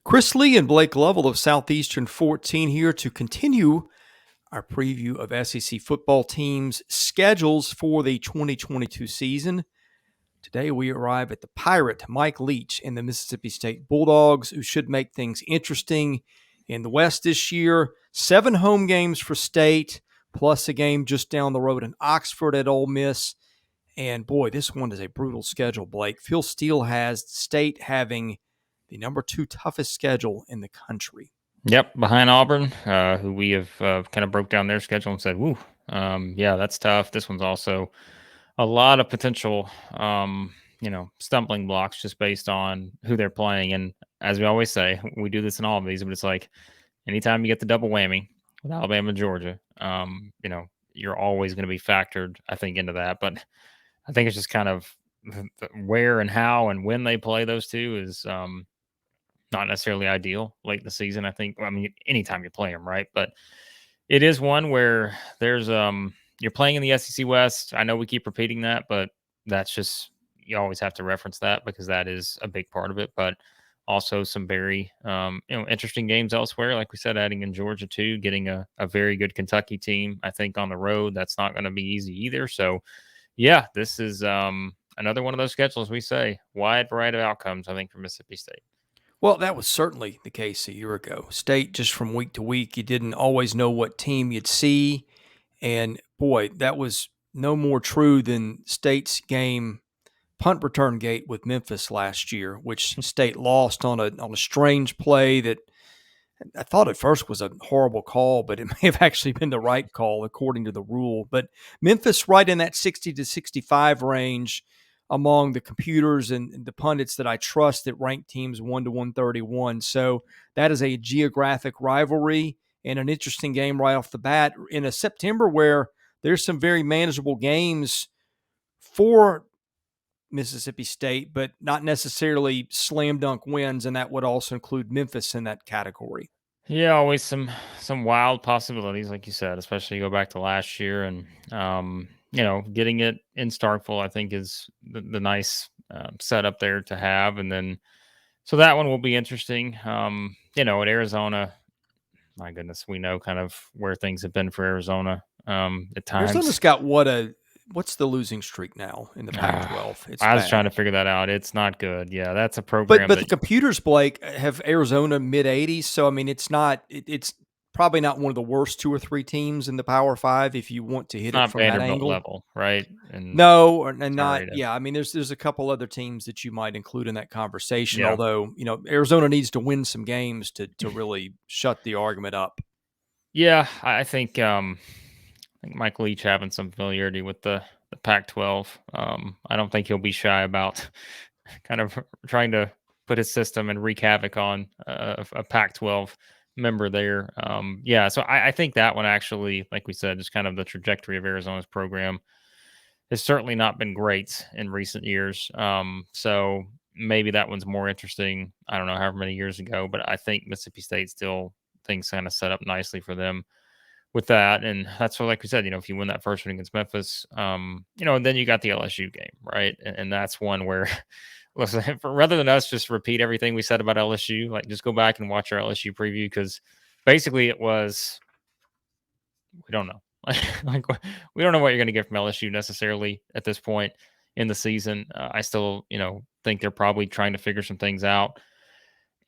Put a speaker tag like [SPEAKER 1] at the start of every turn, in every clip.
[SPEAKER 1] Chris Lee and Blake Lovell of Southeastern 14 here to continue our preview of SEC football teams' schedules for the 2022 season. Today we arrive at the Pirate Mike Leach and the Mississippi State Bulldogs, who should make things interesting in the West this year. 7 home games for State, plus a game just down the road in Oxford at Ole Miss. And boy, this one is a brutal schedule, Blake. Phil Steele has State having the number 2 toughest schedule in the country.
[SPEAKER 2] Yep, behind Auburn, who we have kind of broke down their schedule and said, "Woo, yeah, that's tough." This one's also a lot of potential, stumbling blocks just based on who they're playing. And as we always say, we do this in all of these, but it's like anytime you get the double whammy with Alabama and Georgia, you're always going to be factored, I think, into that. But I think it's just kind of where and how and when they play those two is not necessarily ideal late in the season. Anytime you play them, right? But it is one where there's you're playing in the SEC West. I know we keep repeating that, but that's just, you always have to reference that because that is a big part of it. But also some very interesting games elsewhere, like we said, adding in Georgia too, getting a very good Kentucky team, I think, on the road. That's not going to be easy either. So yeah, this is another one of those schedules, we say, wide variety of outcomes, I think, for Mississippi State.
[SPEAKER 1] Well, that was certainly the case a year ago. State, just from week to week, you didn't always know what team you'd see. And boy, that was no more true than State's game punt return gate with Memphis last year, which State lost on a strange play that I thought at first was a horrible call, but it may have actually been the right call according to the rule. But Memphis right in that 60 to 65 range among the computers and the pundits that I trust that rank teams 1 to 131. So that is a geographic rivalry and an interesting game right off the bat in a September where there's some very manageable games for Mississippi State, but not necessarily slam dunk wins, and that would also include Memphis in that category.
[SPEAKER 2] Yeah, always some wild possibilities, like you said, especially you go back to last year and getting it in Starkville, I think is the nice setup there to have. And then so that one will be interesting. At Arizona, my goodness, we know kind of where things have been for Arizona at times.
[SPEAKER 1] Arizona's got what's the losing streak now in the Pac-12? It's
[SPEAKER 2] I was
[SPEAKER 1] bad.
[SPEAKER 2] trying to figure that out. It's not good. Yeah, that's a program.
[SPEAKER 1] But the computers, Blake, have Arizona mid-80s. So I mean, it's probably not one of the worst 2 or 3 teams in the Power 5 if you want to hit it from that angle.
[SPEAKER 2] Level, right?
[SPEAKER 1] No, and not. Yeah, I mean, there's a couple other teams that you might include in that conversation.
[SPEAKER 2] Yeah.
[SPEAKER 1] Although Arizona needs to win some games to really shut the argument up.
[SPEAKER 2] Yeah, I think Mike Leach having some familiarity with the Pac-12. I don't think he'll be shy about kind of trying to put his system and wreak havoc on a Pac-12 member there. So I think that one actually, like we said, just kind of the trajectory of Arizona's program has certainly not been great in recent years. So maybe that one's more interesting. I don't know, however many years ago, but I think Mississippi State still things kind of set up nicely for them with that. And that's what, like we said, if you win that first one against Memphis, and then you got the LSU game, right? And that's one where, listen, rather than us just repeat everything we said about LSU, like just go back and watch our LSU preview, because basically it was, we don't know. Like we don't know what you're going to get from LSU necessarily at this point in the season. I still, think they're probably trying to figure some things out.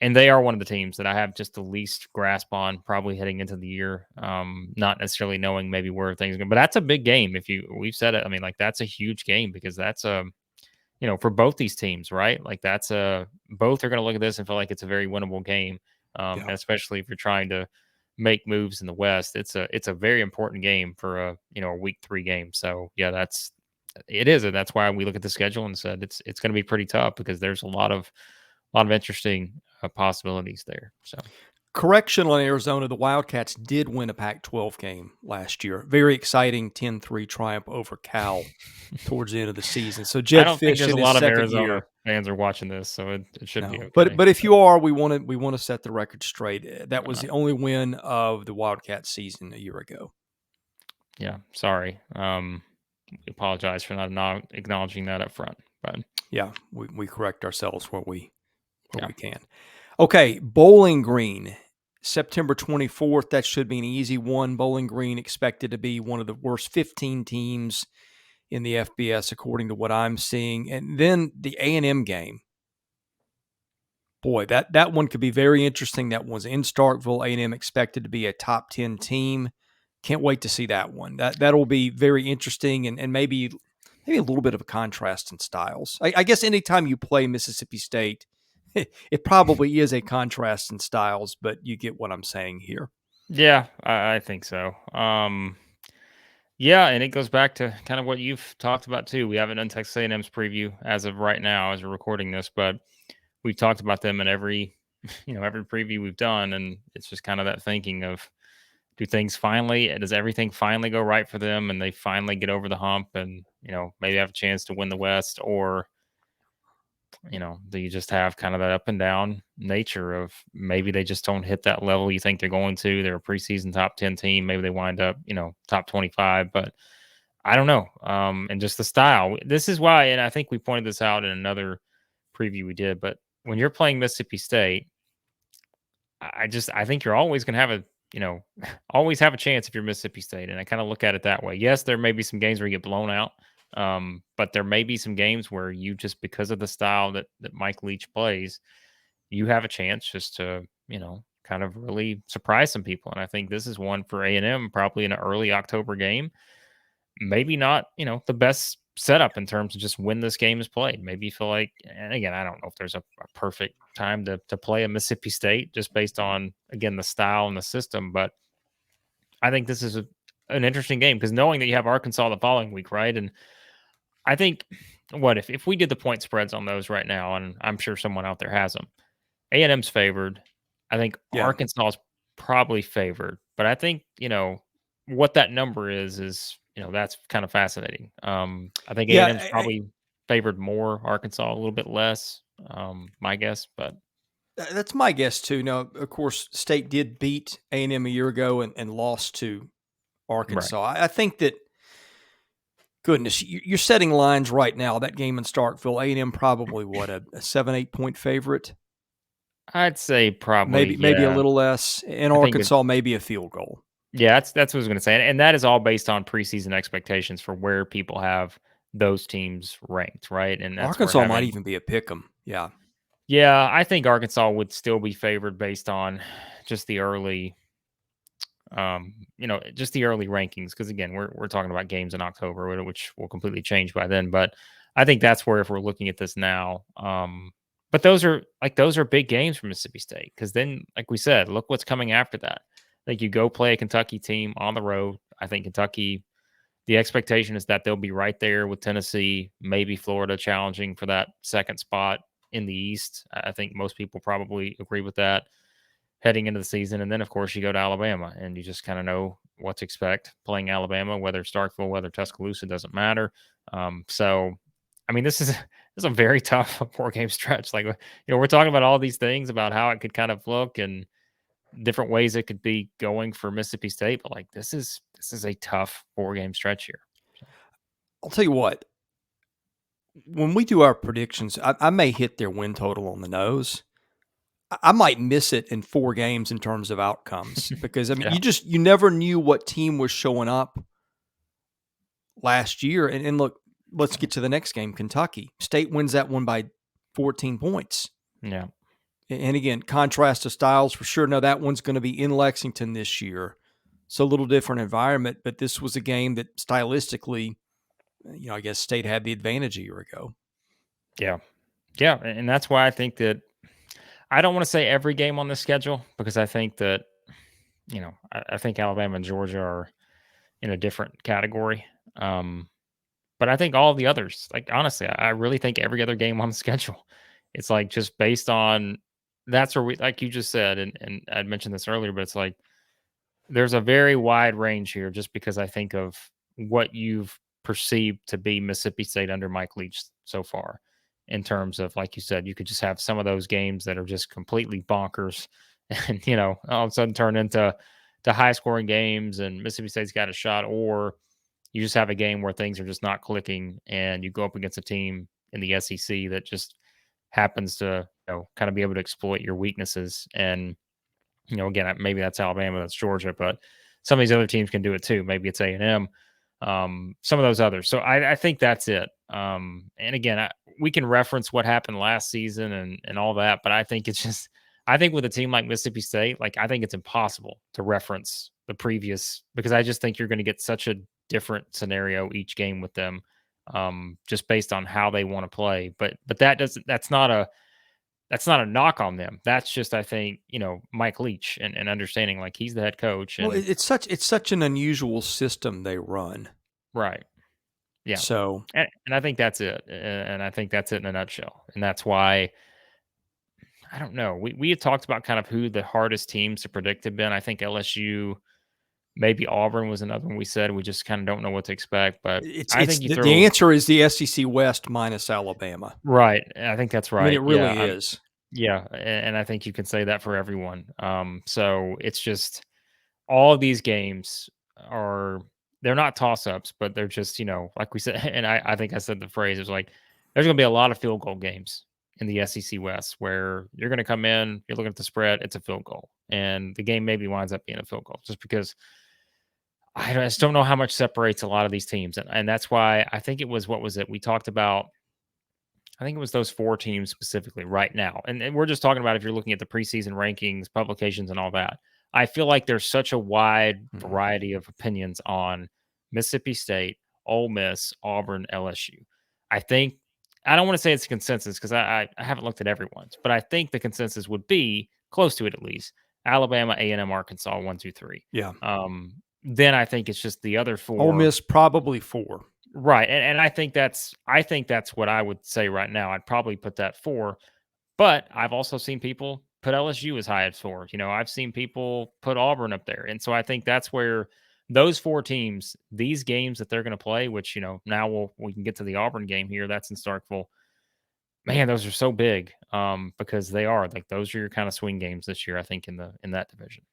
[SPEAKER 2] And they are one of the teams that I have just the least grasp on, probably heading into the year. Not necessarily knowing maybe where things are going, but that's a big game. We've said it. I mean, like that's a huge game because that's for both these teams, right? Like that's both are going to look at this and feel like it's a very winnable game. And especially if you're trying to make moves in the West, it's a very important game for a week 3 game. So yeah, it is. And that's why we look at the schedule and said it's going to be pretty tough because there's a lot of interesting possibilities there. So,
[SPEAKER 1] correction on Arizona, the Wildcats did win a Pac-12 game last year. Very exciting 10-3 triumph over Cal towards the end of the season. So Jed
[SPEAKER 2] I don't
[SPEAKER 1] Fish
[SPEAKER 2] think there's
[SPEAKER 1] in
[SPEAKER 2] a
[SPEAKER 1] his
[SPEAKER 2] lot of
[SPEAKER 1] second
[SPEAKER 2] Arizona
[SPEAKER 1] year.
[SPEAKER 2] fans are watching this, so it should be okay.
[SPEAKER 1] But if you are, we want to set the record straight. That was the only win of the Wildcats season a year ago.
[SPEAKER 2] Yeah, sorry. We apologize for not acknowledging that up front. But
[SPEAKER 1] yeah, we correct ourselves where we can. Okay, Bowling Green, September 24th. That should be an easy one. Bowling Green expected to be one of the worst 15 teams in the FBS, according to what I'm seeing. And then the A&M game. Boy, that one could be very interesting. That one's in Starkville. A&M expected to be a top 10 team. Can't wait to see that one. That'll be very interesting and maybe a little bit of a contrast in styles. I guess anytime you play Mississippi State, it probably is a contrast in styles, but you get what I'm saying here.
[SPEAKER 2] Yeah, I think so. Yeah, and it goes back to kind of what you've talked about too. We haven't done Texas A&M's preview as of right now, as we're recording this, but we've talked about them in every, every preview we've done, and it's just kind of that thinking of, does everything finally go right for them, and they finally get over the hump, and maybe have a chance to win the West, or do you just have kind of that up and down nature of maybe they just don't hit that level you think they're going to? They're a preseason top 10 team. Maybe they wind up, top 25, but I don't know. And just the style. This is why, and I think we pointed this out in another preview we did, but when you're playing Mississippi State, I think you're always going to have always have a chance if you're Mississippi State. And I kind of look at it that way. Yes, there may be some games where you get blown out. But there may be some games where you just, because of the style that Mike Leach plays, you have a chance just to, kind of really surprise some people. And I think this is one for A&M, probably in an early October game. Maybe not, the best setup in terms of just when this game is played. Maybe you feel like, and again, I don't know if there's a perfect time to play a Mississippi State just based on, again, the style and the system. But I think this is an interesting game because knowing that you have Arkansas the following week, right? And I think what if we did the point spreads on those right now, and I'm sure someone out there has them. A&M's favored. I think
[SPEAKER 1] Yeah.
[SPEAKER 2] Arkansas is probably favored, but I think what that number is that's kind of fascinating. I think A&M's
[SPEAKER 1] Yeah,
[SPEAKER 2] probably favored more, Arkansas a little bit less. My guess, but
[SPEAKER 1] that's my guess too. Now, of course, State did beat A&M a year ago and lost to
[SPEAKER 2] right.
[SPEAKER 1] Arkansas. I think that, goodness, you're setting lines right now. That game in Starkville, A&M probably what, a 7-8 point favorite,
[SPEAKER 2] I'd say probably
[SPEAKER 1] maybe a
[SPEAKER 2] yeah.
[SPEAKER 1] little less, and
[SPEAKER 2] I think
[SPEAKER 1] Arkansas maybe a field goal.
[SPEAKER 2] Yeah, that's what I was going to say, and that is all based on preseason expectations for where people have those teams ranked, right? And that's where
[SPEAKER 1] Arkansas might
[SPEAKER 2] having,
[SPEAKER 1] even be a pick 'em. Yeah.
[SPEAKER 2] yeah, I think Arkansas would still be favored based on just the early, just the early rankings. Because again, we're talking about games in October, which will completely change by then. But I think that's where if we're looking at this now, but those are big games for Mississippi State because then, like we said, look what's coming after that. Like you go play a Kentucky team on the road. I think Kentucky, the expectation is that they'll be right there with Tennessee, maybe Florida challenging for that second spot in the East. I think most people probably agree with that heading into the season. And then, of course, you go to Alabama and you just kind of know what to expect playing Alabama, whether Starkville, whether Tuscaloosa, doesn't matter. So, I mean, this is a very tough 4 game stretch. Like, we're talking about all these things about how it could kind of look and different ways it could be going for Mississippi State, but like this is a tough 4 game stretch here. So,
[SPEAKER 1] I'll tell you what, when we do our predictions, I may hit their win total on the nose. I might miss it in 4 games in terms of outcomes because, I mean,
[SPEAKER 2] yeah,
[SPEAKER 1] you never knew what team was showing up last year. And look, let's get to the next game. Kentucky State wins that one by 14 points.
[SPEAKER 2] yeah,
[SPEAKER 1] And again, contrast to styles for sure. Now that one's going to be in Lexington this year. So a little different environment, but this was a game that stylistically, I guess State had the advantage a year ago.
[SPEAKER 2] yeah, yeah, and that's why I think that I don't want to say every game on the schedule because I think that I think Alabama and Georgia are in a different category. But I think all the others, like honestly, I really think every other game on the schedule, it's like just based on that's where we, like you just said, and I'd mentioned this earlier, but it's like there's a very wide range here just because I think of what you've perceived to be Mississippi State under Mike Leach so far. In terms of, like you said, you could just have some of those games that are just completely bonkers and, all of a sudden turn into high scoring games and Mississippi State's got a shot, or you just have a game where things are just not clicking and you go up against a team in the SEC that just happens to kind of be able to exploit your weaknesses. And again, maybe that's Alabama, that's Georgia, but some of these other teams can do it too. Maybe it's A&M, some of those others. So I think that's it. And again, we can reference what happened last season and all that, but I think it's just, I think with a team like Mississippi State, like I think it's impossible to reference the previous, because I just think you're going to get such a different scenario each game with them, just based on how they want to play. But that's not a knock on them. That's just, I think, Mike Leach and understanding, like, he's the head coach.
[SPEAKER 1] Well,
[SPEAKER 2] And
[SPEAKER 1] it's such an unusual system they run.
[SPEAKER 2] right. Yeah.
[SPEAKER 1] So
[SPEAKER 2] And I think that's it. And I think that's it in a nutshell. And that's why, I don't know. We had talked about kind of who the hardest teams to predict have been. I think LSU, maybe Auburn was another one we said. We just kind of don't know what to expect. But I
[SPEAKER 1] it's
[SPEAKER 2] think you
[SPEAKER 1] the
[SPEAKER 2] throw
[SPEAKER 1] answer is the SEC West minus Alabama.
[SPEAKER 2] right. I think that's
[SPEAKER 1] I mean, it
[SPEAKER 2] right.
[SPEAKER 1] really
[SPEAKER 2] Yeah.
[SPEAKER 1] is.
[SPEAKER 2] Yeah. And I think you can say that for everyone. So it's just, all of these games are, they're not toss-ups, but they're just, like we said, and I think I said the phrase, it's like there's going to be a lot of field goal games in the SEC West where you're going to come in, you're looking at the spread, it's a field goal, and the game maybe winds up being a field goal just because I just don't know how much separates a lot of these teams. And that's why I think it was, what was it? We talked about, I think it was those 4 teams specifically right now. And we're just talking about if you're looking at the preseason rankings, publications, and all that. I feel like there's such a wide variety of opinions on Mississippi State, Ole Miss, Auburn, LSU. I think, I don't want to say it's a consensus because I haven't looked at everyone's, but I think the consensus would be close to it at least. Alabama, A&M, Arkansas, 1, 2, 3.
[SPEAKER 1] Yeah.
[SPEAKER 2] Then I think it's just the other 4.
[SPEAKER 1] Ole Miss probably 4.
[SPEAKER 2] Right. And I think that's what I would say right now. I'd probably put that 4. But I've also seen people put LSU as high as 4. I've seen people put Auburn up there. And so I think that's where those 4 teams, these games that they're going to play, which, now we can get to the Auburn game here. That's in Starkville. Man, those are so big, because they are, like, those are your kind of swing games this year, I think, in that division.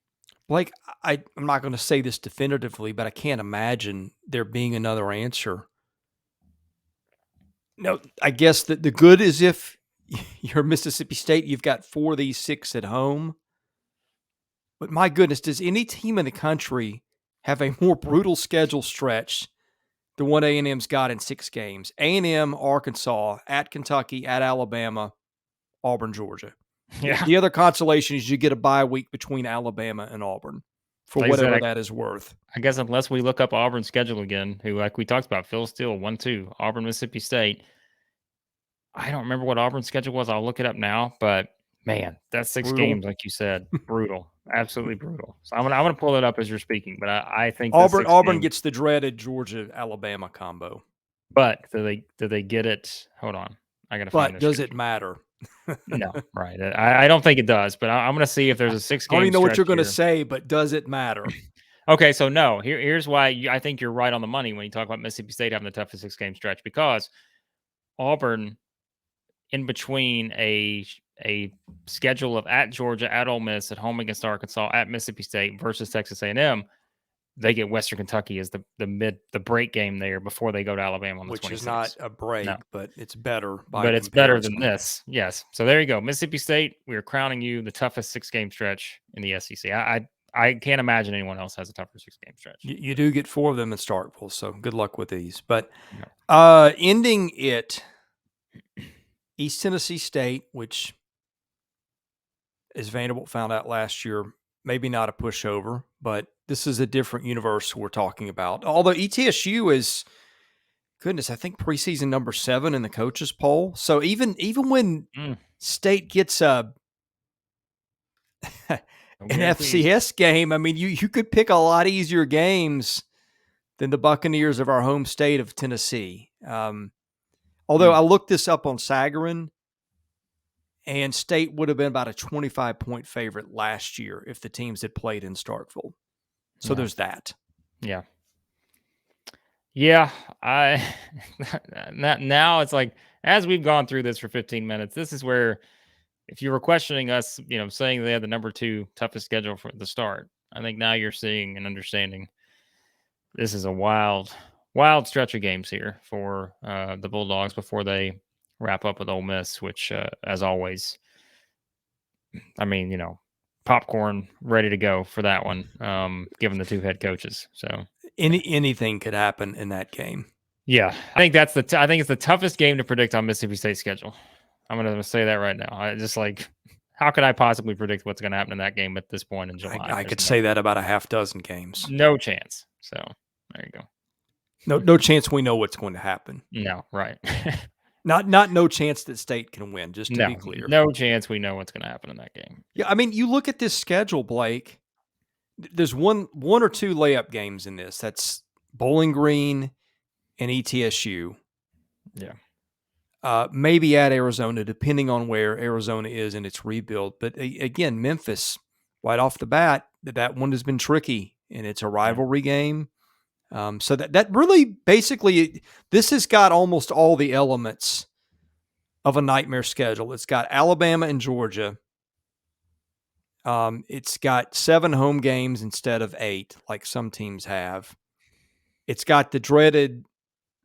[SPEAKER 1] Blake, I'm not going to say this definitively, but I can't imagine there being another answer. No, I guess that the good is if you're Mississippi State, you've got 4 of these 6 at home. But my goodness, does any team in the country have a more brutal schedule stretch than what A&M's got in 6 games? A&M, Arkansas, at Kentucky, at Alabama, Auburn, Georgia.
[SPEAKER 2] Yeah.
[SPEAKER 1] The other consolation is you get a bye week between Alabama and Auburn for
[SPEAKER 2] Like I said,
[SPEAKER 1] whatever that is worth.
[SPEAKER 2] I guess unless we look up Auburn's schedule again, who, like we talked about, Phil Steele, 1-2, Auburn, Mississippi State. I don't remember what Auburn's schedule was. I'll look it up now. But man, that's 6
[SPEAKER 1] Brutal.
[SPEAKER 2] games, like you said, brutal, absolutely brutal. So I'm gonna pull it up as you're speaking. But I think
[SPEAKER 1] Auburn gets the dreaded Georgia Alabama combo.
[SPEAKER 2] But do they get it? Hold on, I gotta find.
[SPEAKER 1] But does it matter?
[SPEAKER 2] No, right? I don't think it does. But I'm gonna see if there's a 6 game.
[SPEAKER 1] I don't even know what you're going to
[SPEAKER 2] here.
[SPEAKER 1] say, but does it matter?
[SPEAKER 2] Okay, so no. Here's why I think you're right on the money when you talk about Mississippi State having the toughest 6 game stretch, because Auburn, in between a schedule of at Georgia, at Ole Miss, at home against Arkansas, at Mississippi State versus Texas A&M, they get Western Kentucky as the break game there before they go to Alabama on the 26th.
[SPEAKER 1] Which is not a break,
[SPEAKER 2] No.
[SPEAKER 1] but it's better.
[SPEAKER 2] But it's better than this. Yes. So there you go. Mississippi State, we are crowning you the toughest 6 game stretch in the SEC. I can't imagine anyone else has a tougher 6 game stretch.
[SPEAKER 1] You do get 4 of them in Starkville, so good luck with these. But
[SPEAKER 2] No.
[SPEAKER 1] Ending it, East Tennessee State, which, as Vanderbilt found out last year, maybe not a pushover, but this is a different universe we're talking about. Although ETSU is, goodness, I think preseason number 7 in the coaches poll. So even when State gets an FCS game, I mean, you could pick a lot easier games than the Buccaneers of our home state of Tennessee. Although I looked this up on Sagarin, and State would have been about a 25-point favorite last year if the teams had played in Starkville. So there's that.
[SPEAKER 2] Yeah. Yeah. Now it's like, as we've gone through this for 15 minutes, this is where, if you were questioning us, saying they had the number 2 toughest schedule for the start, I think now you're seeing and understanding this is a wild stretch of games here for the Bulldogs before they wrap up with Ole Miss, which, as always, I mean, popcorn ready to go for that one, given the two head coaches. So
[SPEAKER 1] Anything could happen in that game.
[SPEAKER 2] yeah, I think I think it's the toughest game to predict on Mississippi State's schedule. I'm gonna say that right now. I just like, how could I possibly predict what's gonna happen in that game at this point in July?
[SPEAKER 1] I
[SPEAKER 2] There's
[SPEAKER 1] could say that about a half dozen games.
[SPEAKER 2] no chance. So there you go.
[SPEAKER 1] No chance we know what's going to happen.
[SPEAKER 2] No, right.
[SPEAKER 1] Not no chance that State can win, just to be
[SPEAKER 2] No,
[SPEAKER 1] clear.
[SPEAKER 2] no chance we know what's gonna happen in that game.
[SPEAKER 1] Yeah, I mean, you look at this schedule, Blake. There's one or two layup games in this. That's Bowling Green and ETSU.
[SPEAKER 2] Yeah.
[SPEAKER 1] Maybe at Arizona, depending on where Arizona is in its rebuild. But again, Memphis, right off the bat, that one has been tricky, and it's a rivalry game. So that really basically, this has got almost all the elements of a nightmare schedule. It's got Alabama and Georgia. It's got 7 home games instead of 8, like some teams have. It's got the dreaded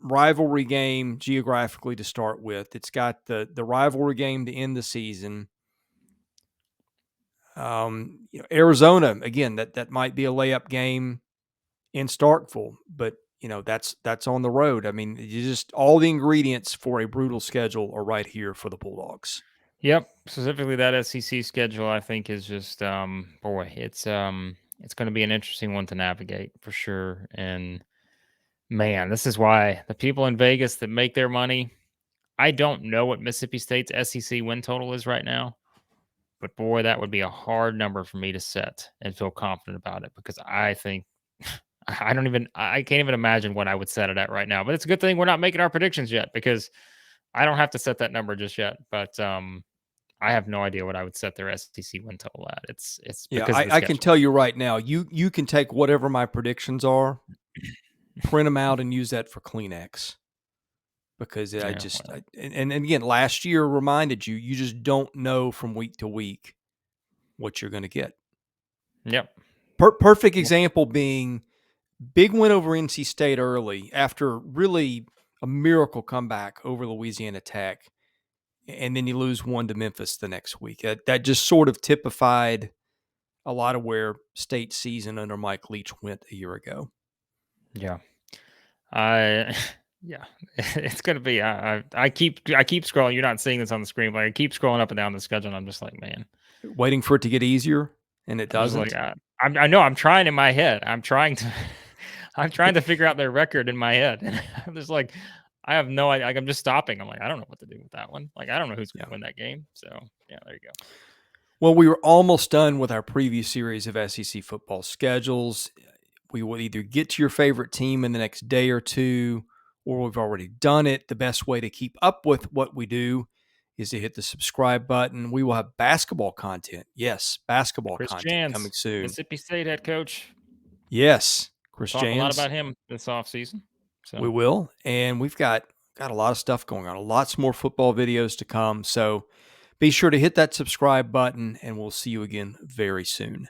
[SPEAKER 1] rivalry game geographically to start with. It's got the rivalry game to end the season. Arizona, again, that might be a layup game in Starkville, but that's on the road. I mean, you just all the ingredients for a brutal schedule are right here for the Bulldogs.
[SPEAKER 2] Yep. Specifically, that SEC schedule, I think, is just boy, it's going to be an interesting one to navigate for sure. And man, this is why the people in Vegas that make their money. I don't know what Mississippi State's SEC win total is right now, but boy, that would be a hard number for me to set and feel confident about it, because I think I can't even imagine what I would set it at right now. But it's a good thing we're not making our predictions yet, because I don't have to set that number just yet. But I have no idea what I would set their SEC win total at. It's because of the
[SPEAKER 1] I can
[SPEAKER 2] schedule.
[SPEAKER 1] tell you right now, you can take whatever my predictions are, print them out, and use that for Kleenex. Because and again, last year reminded you just don't know from week to week what you're going to get.
[SPEAKER 2] Yep.
[SPEAKER 1] Perfect example being big win over NC State early after really a miracle comeback over Louisiana Tech, and then you lose 1 to Memphis the next week. That just sort of typified a lot of where State's season under Mike Leach went a year ago.
[SPEAKER 2] Yeah. Yeah, it's gonna be. I keep scrolling. You're not seeing this on the screen, but I keep scrolling up and down the schedule, and I'm just like, man,
[SPEAKER 1] Waiting for it to get easier, and it
[SPEAKER 2] I'm just like,
[SPEAKER 1] doesn't.
[SPEAKER 2] I know I'm trying in my head. I'm trying to, I'm trying to figure out their record in my head, and I'm just like, I have no idea. Like, I'm just stopping. I'm like, I don't know what to do with that one. Like, I don't know who's gonna win that game. So yeah, there you go.
[SPEAKER 1] Well, we were almost done with our preview series of SEC football schedules. We will either get to your favorite team in the next day or two, or we've already done it. The best way to keep up with what we do is to hit the subscribe button. We will have basketball content. Yes, basketball
[SPEAKER 2] Chris
[SPEAKER 1] content
[SPEAKER 2] Jans,
[SPEAKER 1] coming soon.
[SPEAKER 2] Mississippi State head coach.
[SPEAKER 1] Yes, Chris
[SPEAKER 2] Talk a lot
[SPEAKER 1] Jans.
[SPEAKER 2] about him this offseason. So
[SPEAKER 1] We will, and we've got a lot of stuff going on. Lots more football videos to come. So be sure to hit that subscribe button, and we'll see you again very soon.